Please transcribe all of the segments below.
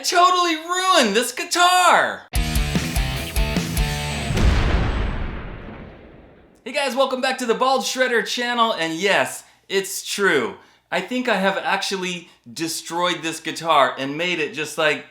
totally ruined this guitar! Hey guys, welcome back to the Bald Shredder channel, and yes, it's true. I think I have actually destroyed this guitar and made it just like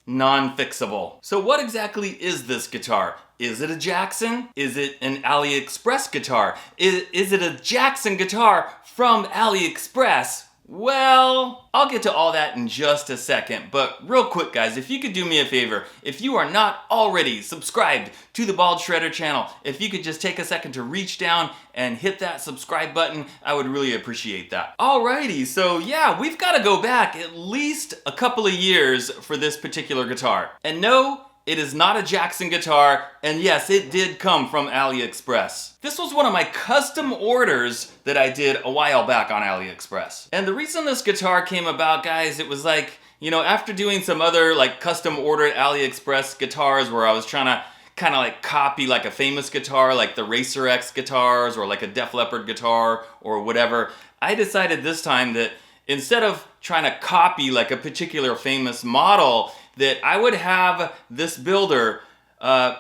non-fixable. So what exactly is this guitar? Is it a Jackson? Is it an AliExpress guitar? Is it a Jackson guitar from AliExpress? Well, I'll get to all that in just a second, but real quick guys, if you could do me a favor, if you are not already subscribed to the Bald Shredder channel, if you could just take a second to reach down and hit that subscribe button, I would really appreciate that. Alrighty, so yeah, we've got to go back at least a couple of years for this particular guitar. And no, it is not a Jackson guitar, and yes, it did come from AliExpress. This was one of my custom orders that I did a while back on AliExpress. And the reason this guitar came about, guys, it was like, you know, after doing some other like custom ordered AliExpress guitars where I was trying to kind of like copy like a famous guitar, like the Racer X guitars or like a Def Leppard guitar or whatever, I decided this time that instead of trying to copy like a particular famous model, that I would have this builder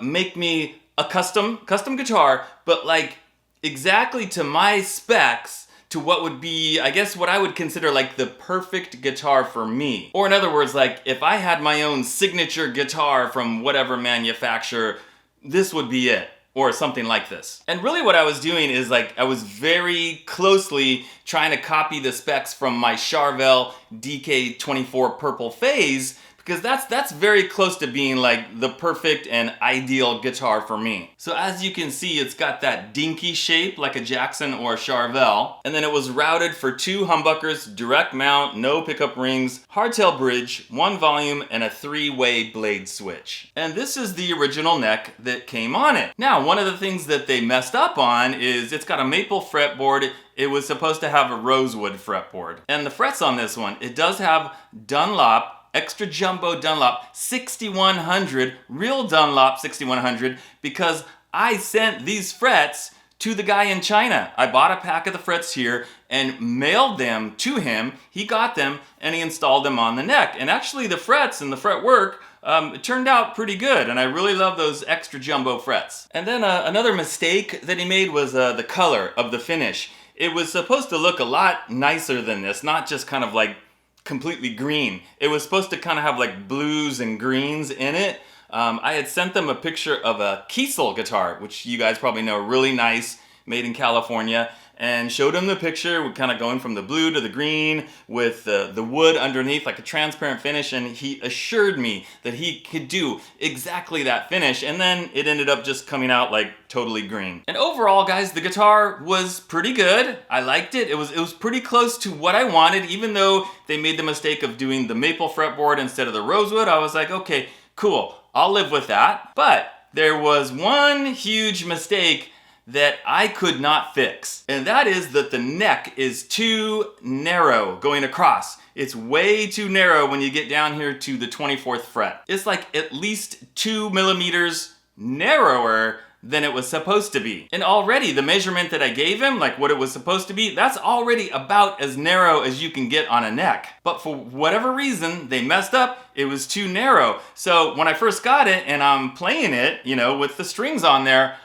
make me a custom guitar, but like exactly to my specs, to what would be, I guess, what I would consider like the perfect guitar for me. Or in other words, like if I had my own signature guitar from whatever manufacturer, this would be it. Or something like this. And really what I was doing is like, I was very closely trying to copy the specs from my Charvel DK24 Purple Phase, because that's very close to being like the perfect and ideal guitar for me. So as you can see, it's got that dinky shape like a Jackson or a Charvel, and then it was routed for 2 humbuckers, direct mount, no pickup rings, hardtail bridge, 1 volume, and a 3-way blade switch. And this is the original neck that came on it. Now, one of the things that they messed up on is it's got a maple fretboard. It was supposed to have a rosewood fretboard. And the frets on this one, it does have Dunlop, extra jumbo Dunlop 6100, real Dunlop 6100, because I sent these frets to the guy in China. I bought a pack of the frets here and mailed them to him. He got them and he installed them on the neck. And actually the frets and the fret work, it turned out pretty good, and I really love those extra jumbo frets. And then another mistake that he made was the color of the finish. It was supposed to look a lot nicer than this, not just kind of like completely green. It was supposed to kind of have like blues and greens in it. I had sent them a picture of a Kiesel guitar, which you guys probably know, really nice, made in California, and showed him the picture, we're kind of going from the blue to the green with the wood underneath, like a transparent finish, and he assured me that he could do exactly that finish, and then it ended up just coming out like totally green. And overall, guys, the guitar was pretty good. I liked it. It was pretty close to what I wanted, even though they made the mistake of doing the maple fretboard instead of the rosewood. I was like, okay, cool, I'll live with that. But there was one huge mistake that I could not fix. And that is that the neck is too narrow going across. It's way too narrow when you get down here to the 24th fret. It's like at least 2 millimeters narrower than it was supposed to be. And already the measurement that I gave him, like what it was supposed to be, that's already about as narrow as you can get on a neck. But for whatever reason, they messed up. It was too narrow. So when I first got it and I'm playing it, you know, with the strings on there,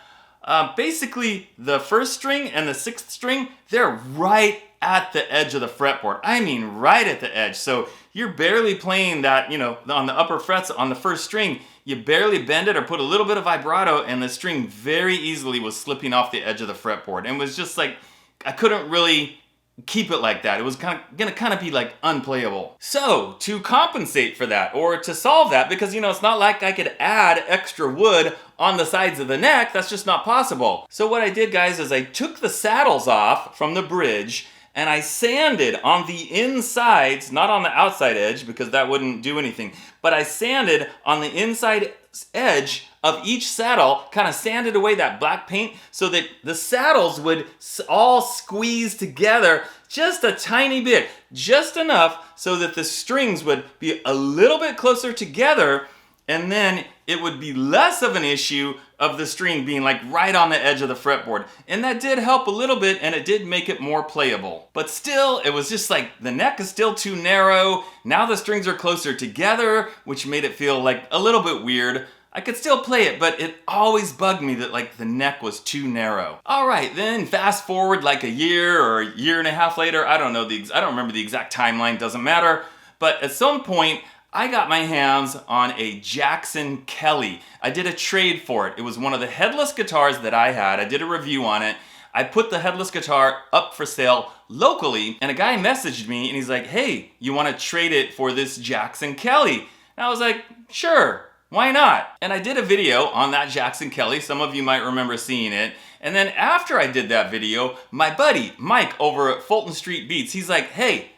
basically the first string and the 6th string, they're right at the edge of the fretboard. I mean, right at the edge. So you're barely playing that, you know, on the upper frets on the first string, you barely bend it or put a little bit of vibrato, and the string very easily was slipping off the edge of the fretboard. And it was just like, I couldn't really keep it like that. It was gonna be like unplayable. So to compensate for that, or to solve that, because you know it's not like I could add extra wood on the sides of the neck, that's just not possible. So what I did, guys, is I took the saddles off from the bridge and I sanded on the insides, not on the outside edge because that wouldn't do anything, but I sanded on the inside edge of each saddle, kind of sanded away that black paint so that the saddles would all squeeze together just a tiny bit, just enough so that the strings would be a little bit closer together, and then it would be less of an issue of the string being like right on the edge of the fretboard. And that did help a little bit, and it did make it more playable. But still, it was just like the neck is still too narrow. Now the strings are closer together, which made it feel like a little bit weird. I could still play it, but it always bugged me that like the neck was too narrow. All right, then fast forward like a year or a year and a half later. I don't remember the exact timeline, doesn't matter. But at some point, I got my hands on a Jackson Kelly. I did a trade for it. It was one of the headless guitars that I had. I did a review on it. I put the headless guitar up for sale locally, and a guy messaged me and he's like, hey, you want to trade it for this Jackson Kelly? And I was like, sure, why not? And I did a video on that Jackson Kelly. Some of you might remember seeing it. And then after I did that video, my buddy Mike over at Fulton Street Beats, he's like, hey,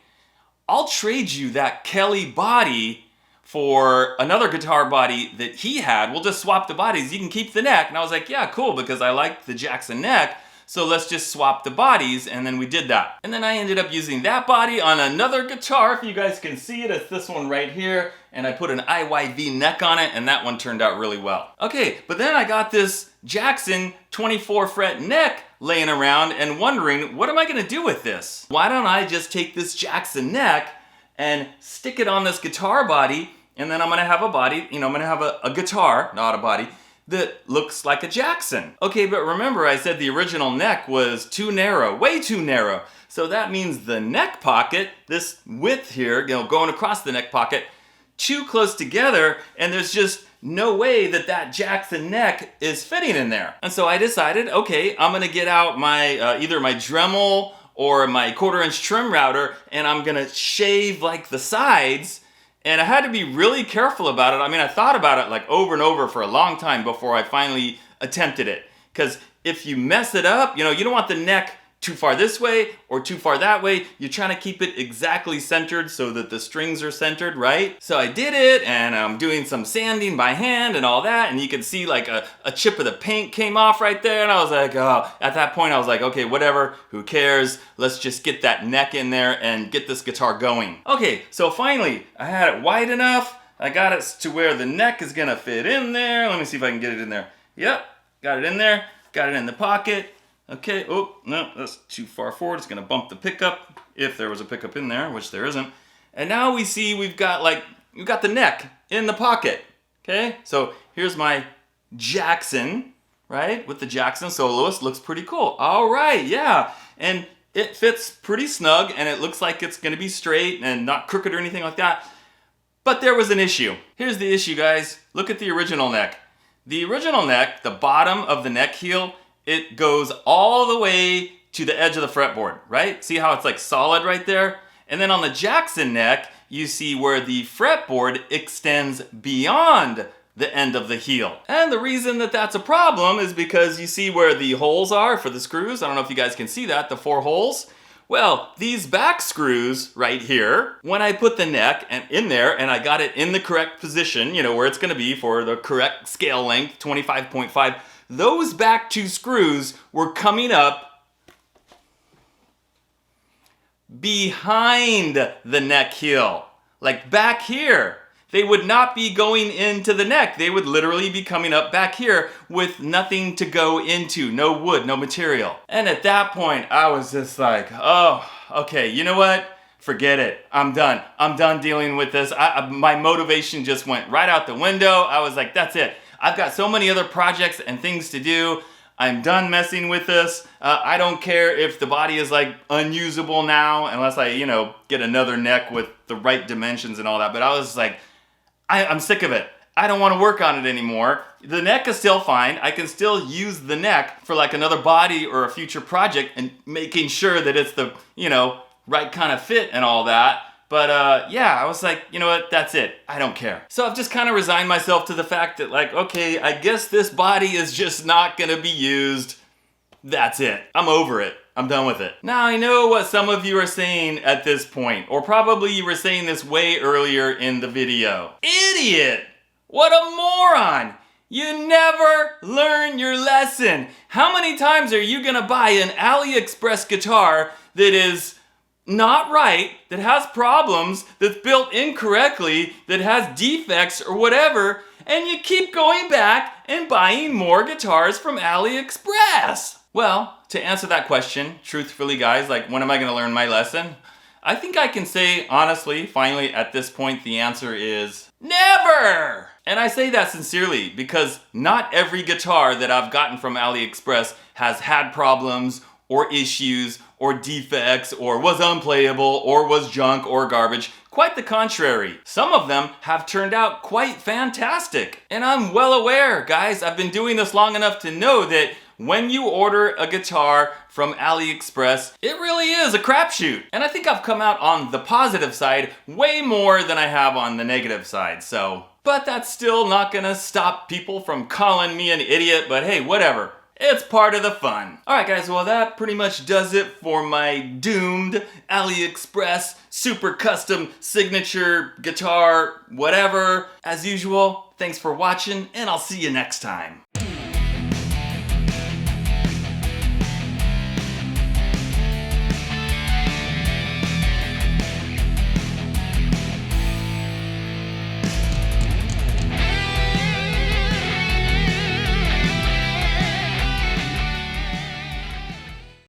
I'll trade you that Kelly body for another guitar body that he had. We'll just swap the bodies. You can keep the neck. And I was like, yeah, cool, because I like the Jackson neck. So let's just swap the bodies, and then we did that. And then I ended up using that body on another guitar. If you guys can see it, it's this one right here. And I put an IYV neck on it, and that one turned out really well. Okay, but then I got this Jackson 24 fret neck laying around and wondering, what am I gonna do with this? Why don't I just take this Jackson neck and stick it on this guitar body, and then I'm gonna have a body, I'm gonna have a guitar, not a body, that looks like a Jackson. Okay, but remember I said the original neck was too narrow, way too narrow. So that means the neck pocket, this width here, going across the neck pocket, too close together, and there's just no way that that Jackson neck is fitting in there. And so I decided, okay, I'm gonna get out my, either my Dremel or my 1/4" trim router, and I'm gonna shave like the sides. And I had to be really careful about it. I mean, I thought about it like over and over for a long time before I finally attempted it. Because if you mess it up, you don't want the neck too far this way or too far that way. You're trying to keep it exactly centered so that the strings are centered, right? So I did it, and I'm doing some sanding by hand and all that, and you can see like a chip of the paint came off right there, and I was like, oh, at that point I was like, okay, whatever, who cares? Let's just get that neck in there and get this guitar going. Okay, so finally, I had it wide enough. I got it to where the neck is gonna fit in there. Let me see if I can get it in there. Yep, got it in there, got it in the pocket. Okay, oh, no, that's too far forward. It's gonna bump the pickup, if there was a pickup in there, which there isn't. And now we see we've got the neck in the pocket, okay? So here's my Jackson, right? With the Jackson soloist, looks pretty cool. All right, yeah. And it fits pretty snug, and it looks like it's gonna be straight and not crooked or anything like that. But there was an issue. Here's the issue, guys. Look at the original neck. The original neck, the bottom of the neck heel, it goes all the way to the edge of the fretboard, right? See how it's like solid right there? And then on the Jackson neck, you see where the fretboard extends beyond the end of the heel. And the reason that that's a problem is because you see where the holes are for the screws. I don't know if you guys can see that, the 4 holes. Well, these back screws right here, when I put the neck in there and I got it in the correct position, where it's gonna be for the correct scale length, 25.5, those back 2 screws were coming up behind the neck heel, like back here. They would not be going into the neck. They would literally be coming up back here with nothing to go into, no wood, no material. And at that point, I was just like, oh, okay, you know what? Forget it. I'm done. I'm done dealing with this. My motivation just went right out the window. I was like, that's it. I've got so many other projects and things to do. I'm done messing with this. I don't care if the body is like unusable now, unless I, get another neck with the right dimensions and all that. But I was like, I'm sick of it. I don't want to work on it anymore. The neck is still fine. I can still use the neck for like another body or a future project and making sure that it's the, right kind of fit and all that. But yeah, I was like, you know what, that's it. I don't care. So I've just kind of resigned myself to the fact that like, okay, I guess this body is just not gonna be used. That's it. I'm over it. I'm done with it. Now I know what some of you are saying at this point, or probably you were saying this way earlier in the video. Idiot! What a moron! You never learn your lesson. How many times are you gonna buy an AliExpress guitar that is not right, that has problems, that's built incorrectly, that has defects or whatever, and you keep going back and buying more guitars from AliExpress? Well, to answer that question, truthfully guys, like when am I gonna learn my lesson? I think I can say honestly, finally at this point, the answer is never! And I say that sincerely because not every guitar that I've gotten from AliExpress has had problems or issues or defects or was unplayable or was junk or garbage. Quite the contrary. Some of them have turned out quite fantastic. And I'm well aware, guys, I've been doing this long enough to know that when you order a guitar from AliExpress, it really is a crapshoot. And I think I've come out on the positive side way more than I have on the negative side, so. But that's still not gonna stop people from calling me an idiot, but hey, whatever. It's part of the fun. Alright guys, well that pretty much does it for my doomed AliExpress super custom signature guitar, whatever. As usual, thanks for watching and I'll see you next time.